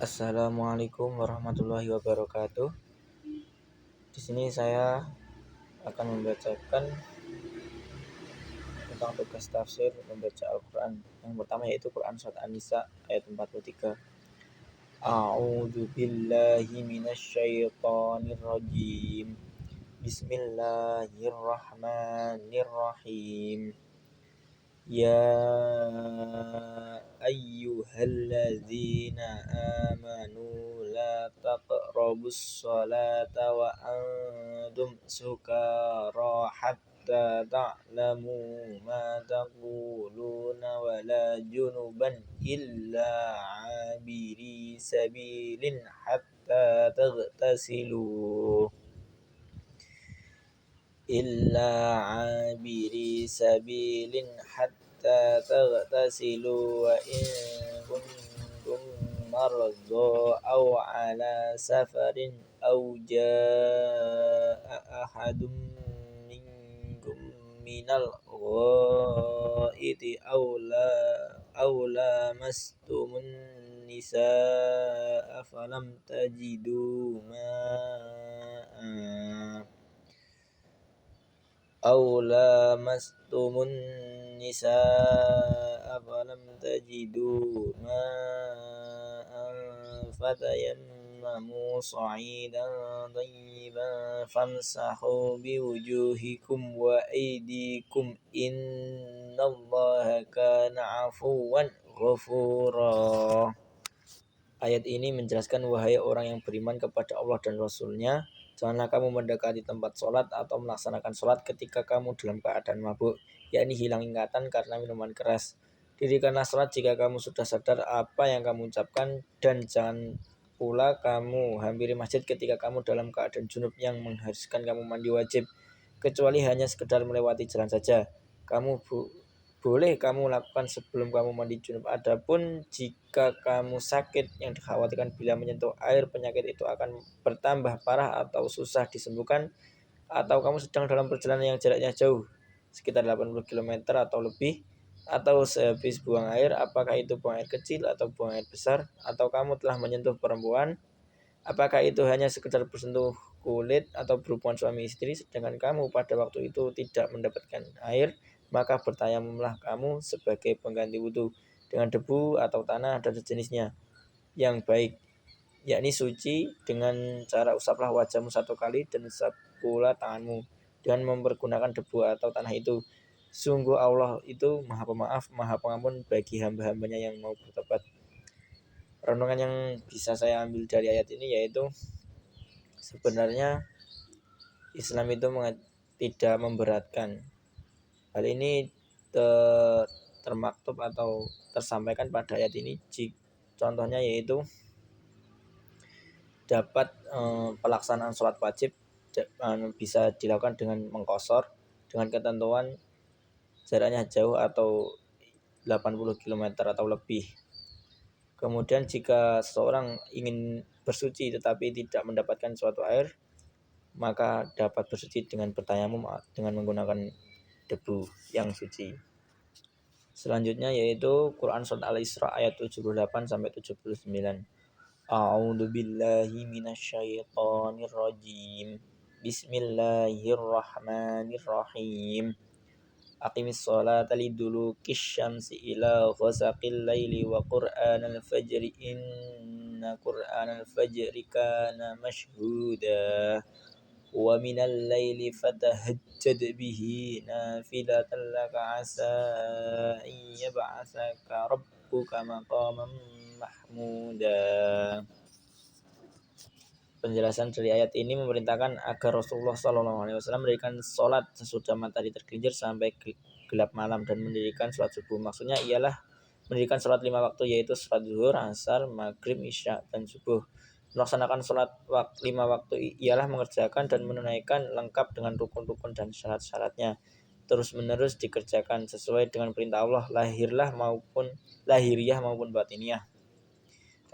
Assalamualaikum warahmatullahi wabarakatuh. Di sini saya akan membacakan tentang tugas tafsir membaca Al-Quran. Yang pertama yaitu Quran Surat An-Nisa ayat 43. A'udzu billahi minasyaitonir rajim. Bismillahirrahmanirrahim. Ya ayyuhalladzina amanu la taqrabus salata wa antum sukara hatta ta'lamu ma taquluna wa la junuban illa abiri sabilin hatta taghtasilu wa in kuntum marza aw ala safarin aw jaa ahadum minkum minal ghaiti aw lamastumun nisaa falam tajidu ma'an fatayammamu sa'idan thayyiban famsahu biwujuhikum wa aydikum innallaha kana 'afuwan ghafura. Ayat ini menjelaskan, wahai orang yang beriman kepada Allah dan Rasul-Nya, janganlah kamu mendekati tempat sholat atau melaksanakan sholat ketika kamu dalam keadaan mabuk, yakni hilang ingatan karena minuman keras. Dirikanlah sholat jika kamu sudah sadar apa yang kamu ucapkan, dan jangan pula kamu hampiri masjid ketika kamu dalam keadaan junub yang mengharuskan kamu mandi wajib, kecuali hanya sekedar melewati jalan saja. Boleh kamu lakukan sebelum kamu mandi junub. Adapun jika kamu sakit yang dikhawatirkan bila menyentuh air penyakit itu akan bertambah parah atau susah disembuhkan, atau kamu sedang dalam perjalanan yang jaraknya jauh sekitar 80 km atau lebih, atau sehabis buang air, apakah itu buang air kecil atau buang air besar, atau kamu telah menyentuh perempuan, apakah itu hanya sekedar bersentuh kulit atau berhubungan suami istri, sedangkan kamu pada waktu itu tidak mendapatkan air, maka bertayamumlah kamu sebagai pengganti wudhu dengan debu atau tanah dan sejenisnya yang baik, yakni suci, dengan cara usaplah wajahmu 1 kali dan usap pula tanganmu dengan mempergunakan debu atau tanah itu. Sungguh Allah itu Maha Pemaaf, Maha Pengampun bagi hamba-hambanya yang mau bertobat. Renungan yang bisa saya ambil dari ayat ini yaitu sebenarnya Islam itu tidak memberatkan. Hal ini termaktub atau tersampaikan pada ayat ini. Contohnya yaitu dapat pelaksanaan sholat wajib bisa dilakukan dengan mengqashar dengan ketentuan jaraknya jauh atau 80 km atau lebih. Kemudian jika seseorang ingin bersuci tetapi tidak mendapatkan suatu air, maka dapat bersuci dengan bertayamum dengan menggunakan debu yang suci. Selanjutnya yaitu Quran Surat Al-Isra ayat 78 sampai 79. A'udzu billahi minasyaitonir rajim. Bismillahirrahmanirrahim. Aqimis sholata lidulukish syamsi ila ghasaqil laili wa qur'anal fajri inna qur'anal fajri kana mashhuda. Wa minal laili fatahajjad bihi nafilatan laka asa an yab'atsaka rabbuka maqaman mahmuda. Penjelasan dari ayat ini memerintahkan agar Rasulullah SAW mendirikan sholat sesudah matahari tergelincir sampai gelap malam dan mendirikan sholat subuh. Maksudnya ialah mendirikan sholat 5 waktu, yaitu sholat zuhur, asar, maghrib, isya, dan subuh. Melaksanakan sholat 5 waktu ialah mengerjakan dan menunaikan lengkap dengan rukun-rukun dan syarat-syaratnya, terus-menerus dikerjakan sesuai dengan perintah Allah, lahiriah maupun batiniyah.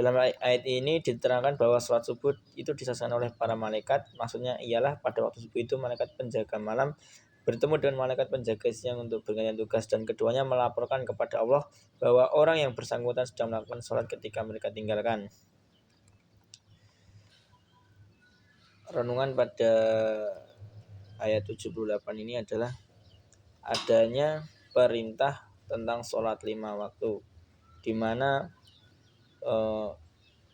Dalam ayat ini diterangkan bahwa sholat subuh itu disaksikan oleh para malaikat. Maksudnya ialah pada waktu subuh itu malaikat penjaga malam bertemu dengan malaikat penjaga siang untuk bergantian tugas, dan keduanya melaporkan kepada Allah bahwa orang yang bersangkutan sedang melakukan sholat ketika mereka tinggalkan. renungan pada ayat 78 ini adalah adanya perintah tentang sholat 5 waktu, di mana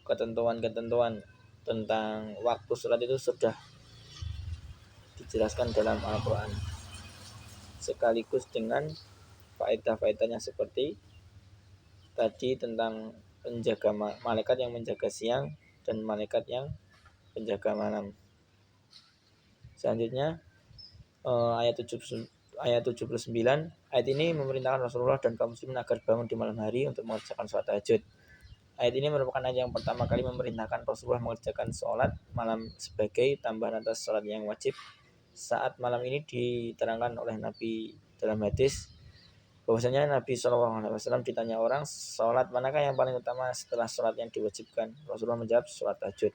ketentuan-ketentuan tentang waktu sholat itu sudah dijelaskan dalam Al-Quran, sekaligus dengan faedah-faedahnya seperti tadi tentang penjaga malaikat yang menjaga siang dan malaikat yang penjaga malam. Selanjutnya ayat 79. Ayat ini memerintahkan Rasulullah dan kaum muslimin agar bangun di malam hari untuk mengerjakan sholat tahajud. Ayat ini merupakan ayat yang pertama kali memerintahkan Rasulullah mengerjakan sholat malam sebagai tambahan atas sholat yang wajib. Saat malam ini diterangkan oleh Nabi dalam hadis bahwasanya Nabi SAW ditanya orang, sholat manakah yang paling utama setelah sholat yang diwajibkan? Rasulullah menjawab, sholat tahajud.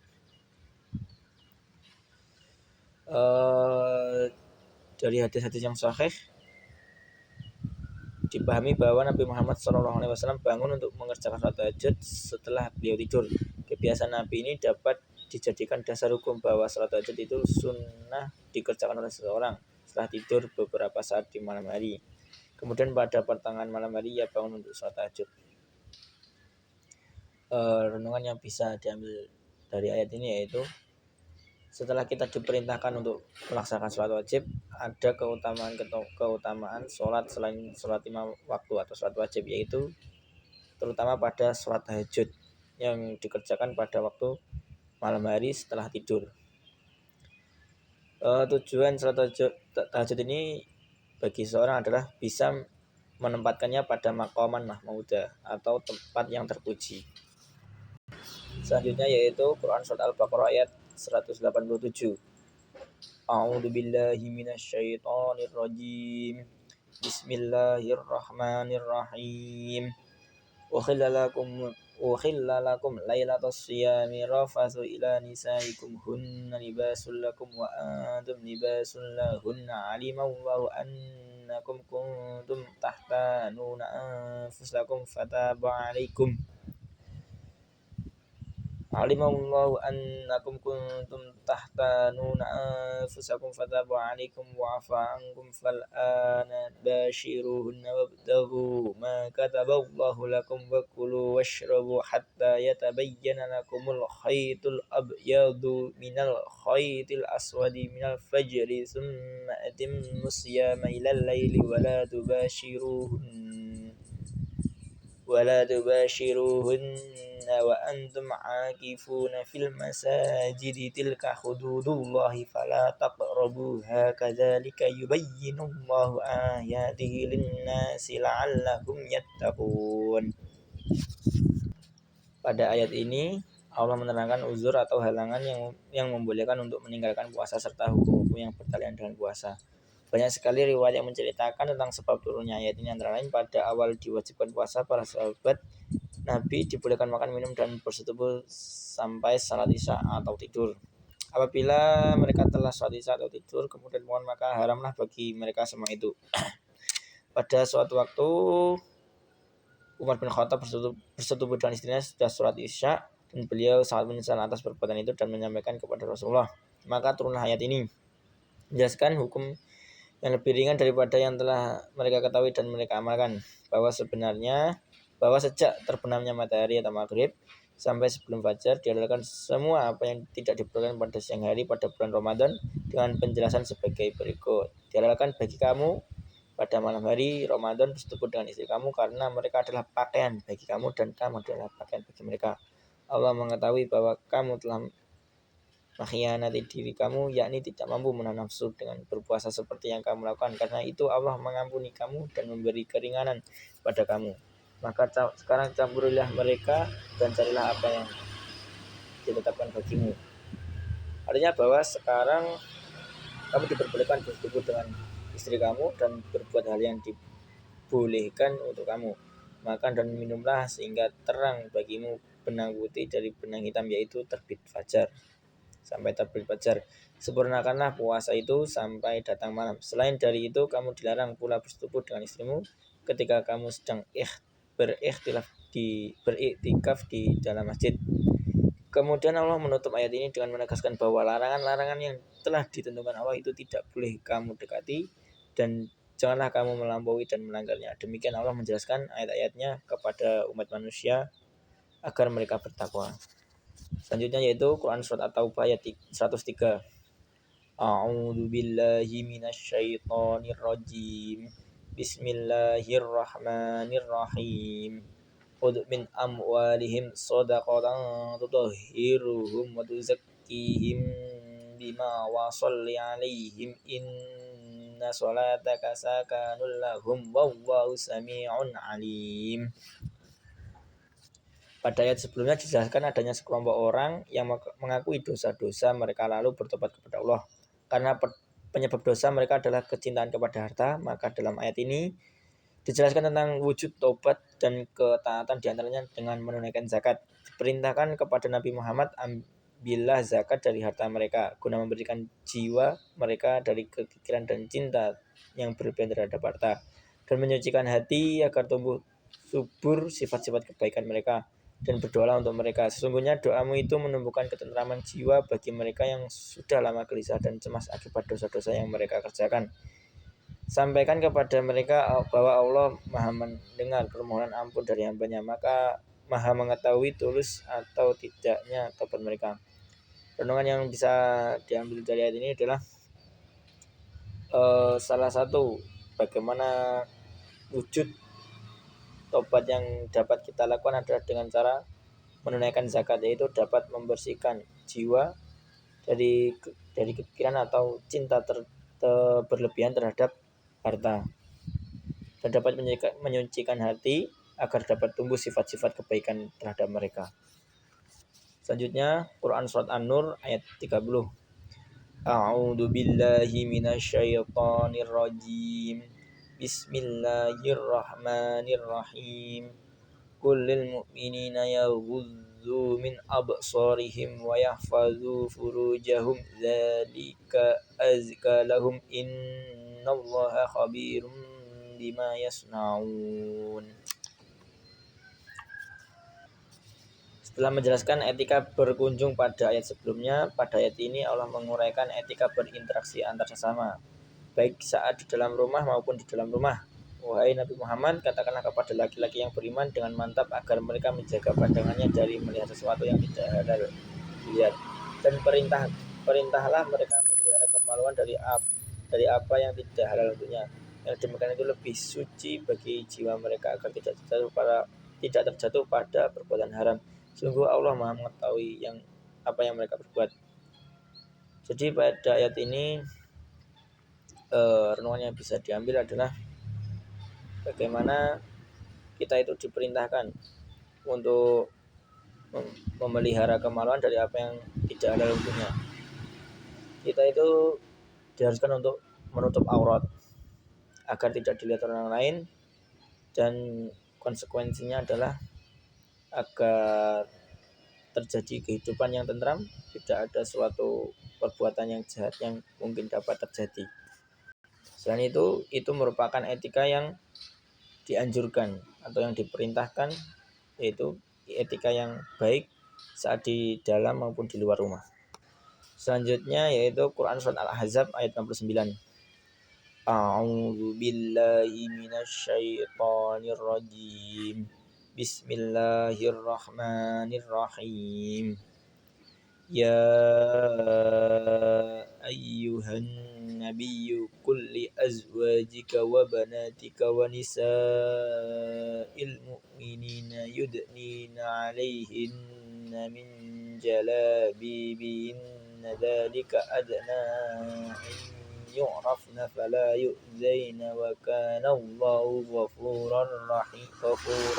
Dari hadis-hadis yang sahih dipahami bahwa Nabi Muhammad SAW bangun untuk mengerjakan sholat tahajud setelah beliau tidur. Kebiasaan Nabi ini dapat dijadikan dasar hukum bahwa sholat tahajud itu sunnah dikerjakan oleh seseorang setelah tidur beberapa saat di malam hari. Kemudian pada pertengahan malam hari ia bangun untuk sholat tahajud. Renungan yang bisa diambil dari ayat ini yaitu setelah kita diperintahkan untuk melaksanakan sholat wajib, ada keutamaan sholat selain sholat 5 waktu atau sholat wajib, yaitu terutama pada sholat tahajud yang dikerjakan pada waktu malam hari setelah tidur. Tujuan sholat tahajud ini bagi seorang adalah bisa menempatkannya pada maqaman mahmudah atau tempat yang terpuji. Selanjutnya yaitu Quran surat Al-Baqarah ayat 187. A'udzu billahi minasyaitonir rajim. Bismillahirrahmanirrahim. Ukhilla lakum lailatas siyami rafathu ila nisaikum hunna libasul lakum wa antum libasul lahunna alimallahu annakum kuntum tahtanuna anfusakum fataba alaikum Alimallahu annakum kuntum tahtanuna anfusakum fataba alaikum wa afa ankum fal'ana bashiruhunna wabtaghu ma kataballahu lakum wa kulu washrabu hatta yatabayyana lakumul khaytul abyadu minal khaytil aswadi minal fajri thumma atimmu siyama ilal layli wa la tubashiruhunna wa antum aakifuna fil masajidi tilka hududullahi fala taqrabuha kadzalika yubayyinullahu ayatihi linnasi la'allahum yattaqun. Pada ayat ini Allah menerangkan uzur atau halangan yang membolehkan untuk meninggalkan puasa serta hukum-hukum yang berkaitan dengan puasa. Banyak sekali riwayat yang menceritakan tentang sebab turunnya ayat ini, antara lain pada awal diwajibkan puasa para sahabat Nabi dibolehkan makan, minum, dan bersetubuh sampai salat isya atau tidur. Apabila mereka telah salat isya atau tidur kemudian bangun, maka haramlah bagi mereka semua itu. Pada suatu waktu Umar bin Khattab bersetubuh dengan istrinya sudah salat isya dan beliau sangat menyesal atas perbuatan itu dan menyampaikan kepada Rasulullah. Maka turunlah ayat ini menjelaskan hukum yang lebih ringan daripada yang telah mereka ketahui dan mereka amalkan, bahwa sejak terbenamnya matahari atau maghrib sampai sebelum fajar dihalalkan semua apa yang tidak diperbolehkan pada siang hari pada bulan Ramadan, dengan penjelasan sebagai berikut. Dihalalkan bagi kamu pada malam hari Ramadan bersetubuh dengan istri kamu karena mereka adalah pakaian bagi kamu dan kamu adalah pakaian bagi mereka. Allah mengetahui bahwa kamu telah mengkhianati diri kamu, yakni tidak mampu menahan nafsu dengan berpuasa seperti yang kamu lakukan. Karena itu Allah mengampuni kamu dan memberi keringanan pada kamu. Maka sekarang campurilah mereka dan carilah apa yang ditetapkan bagimu. Artinya bahwa sekarang kamu diperbolehkan bersetubuh dengan istri kamu dan berbuat hal yang dibolehkan untuk kamu. Makan dan minumlah sehingga terang bagimu benang putih dari benang hitam, yaitu terbit fajar. Sampai terbit fajar, sempurnakanlah puasa itu sampai datang malam. Selain dari itu, kamu dilarang pula bersetubuh dengan istrimu ketika kamu sedang beriktikaf di dalam masjid. Kemudian Allah menutup ayat ini dengan menegaskan bahwa larangan-larangan yang telah ditentukan Allah itu tidak boleh kamu dekati dan janganlah kamu melampaui dan melanggarnya. Demikian Allah menjelaskan ayat-ayatnya kepada umat manusia agar mereka bertakwa. Selanjutnya yaitu Quran Surat At-Taubah ayat 103. A'udzu billahi minasyaitonir rajim. Bismillahirrahmanirrahim. Khudh min amwalihim shadaqatan tutahhiruhum wa tuzakkihim bima wa shalli 'alaihim inna salataka sakanun lahum wallahu samii'un 'alim. Pada ayat sebelumnya dijelaskan adanya sekelompok orang yang mengakui dosa-dosa mereka lalu bertobat kepada Allah. Karena penyebab dosa mereka adalah kecintaan kepada harta, maka dalam ayat ini dijelaskan tentang wujud tobat dan ketaatan diantaranya dengan menunaikan zakat. Diperintahkan kepada Nabi Muhammad ambillah zakat dari harta mereka guna memberikan jiwa mereka dari kekikiran dan cinta yang berlebihan terhadap harta dan menyucikan hati agar tumbuh subur sifat-sifat kebaikan mereka dan berdoalah untuk mereka. Sesungguhnya doamu itu menumbuhkan ketentraman jiwa bagi mereka yang sudah lama gelisah dan cemas akibat dosa-dosa yang mereka kerjakan. Sampaikan kepada mereka bahwa Allah Maha mendengar permohonan ampun dari hambanya, maka Maha mengetahui tulus atau tidaknya tobat mereka. Renungan yang bisa diambil dari ayat ini adalah salah satu bagaimana wujud tobat yang dapat kita lakukan adalah dengan cara menunaikan zakat, yaitu dapat membersihkan jiwa dari kepikiran atau cinta berlebihan terhadap harta dan dapat menyucikan hati agar dapat tumbuh sifat-sifat kebaikan terhadap mereka. Selanjutnya Quran Surat An-Nur ayat 30. A'udzu billahi minasyaitonir rajim. Bismillahirrahmanirrahim. Qul lil mu'minina yaghuddu min absarihim wa yahfazu furujahum dzalika azka lahum innallaha khabirum bima yasnaun. Setelah menjelaskan etika berkunjung pada ayat sebelumnya, pada ayat ini Allah menguraikan etika berinteraksi antar sesama, baik saat di dalam rumah maupun di dalam rumah. Wahai Nabi Muhammad, katakanlah kepada laki-laki yang beriman dengan mantap agar mereka menjaga pandangannya dari melihat sesuatu yang tidak halal dilihat, dan perintahlah mereka memelihara kemaluan dari apa yang tidak halal untuknya. Yang demikian itu lebih suci bagi jiwa mereka agar tidak terjatuh pada perbuatan haram. Sungguh Allah Maha mengetahui apa yang mereka perbuat. Jadi pada ayat ini renungan yang bisa diambil adalah bagaimana kita itu diperintahkan untuk memelihara kemaluan dari apa yang tidak halal untuknya. Kita itu diharuskan untuk menutup aurat agar tidak dilihat orang lain, dan konsekuensinya adalah agar terjadi kehidupan yang tentram, tidak ada suatu perbuatan yang jahat yang mungkin dapat terjadi. Selain itu merupakan etika yang dianjurkan atau yang diperintahkan, yaitu etika yang baik saat di dalam maupun di luar rumah. Selanjutnya yaitu Quran Surat Al-Ahzab ayat 69. A'udzu billahi minasyaitonir rajim. Bismillahirrahmanirrahim. Ya ayyuhan nabiyyu qul li azwajika wa banatika wa nisa'il mu'minina yudnina 'alaihinna min jalabibihinna dzalika adna yu'rafna fala yu'zaina wa kana Allahu ghafurur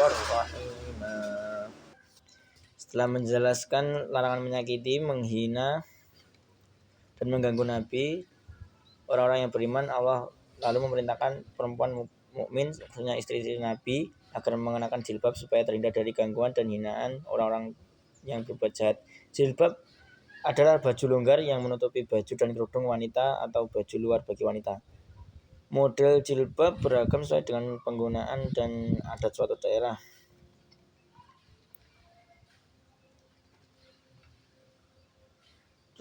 rahima. Setelah menjelaskan larangan menyakiti, menghina dan mengganggu Nabi, orang-orang yang beriman, Allah lalu memerintahkan perempuan mukmin, khususnya istri-istri Nabi, agar mengenakan jilbab supaya terhindar dari gangguan dan hinaan orang-orang yang berbuat jahat. Jilbab adalah baju longgar yang menutupi baju dan kerudung wanita atau baju luar bagi wanita. Model jilbab beragam sesuai dengan penggunaan dan adat suatu daerah.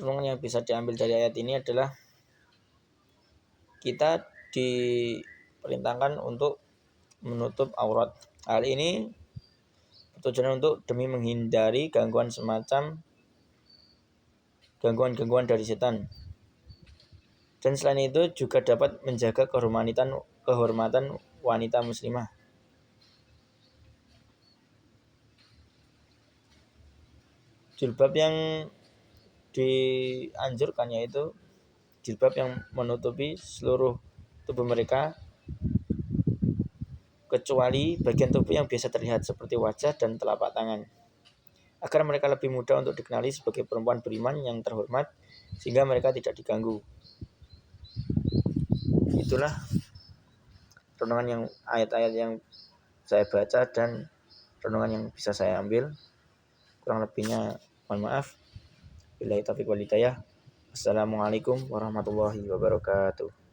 renungan yang bisa diambil dari ayat ini adalah kita diperintahkan untuk menutup aurat. Hal ini bertujuan untuk demi menghindari gangguan dari setan. Dan selain itu juga dapat menjaga kehormatan wanita muslimah. Jilbab yang dianjurkan yaitu jilbab yang menutupi seluruh tubuh mereka kecuali bagian tubuh yang biasa terlihat seperti wajah dan telapak tangan, agar mereka lebih mudah untuk dikenali sebagai perempuan beriman yang terhormat sehingga mereka tidak diganggu. Itulah renungan yang ayat-ayat yang saya baca dan renungan yang bisa saya ambil. Kurang lebihnya mohon maaf. Billahi taufiq wal hidayah. Assalamualaikum warahmatullahi wabarakatuh.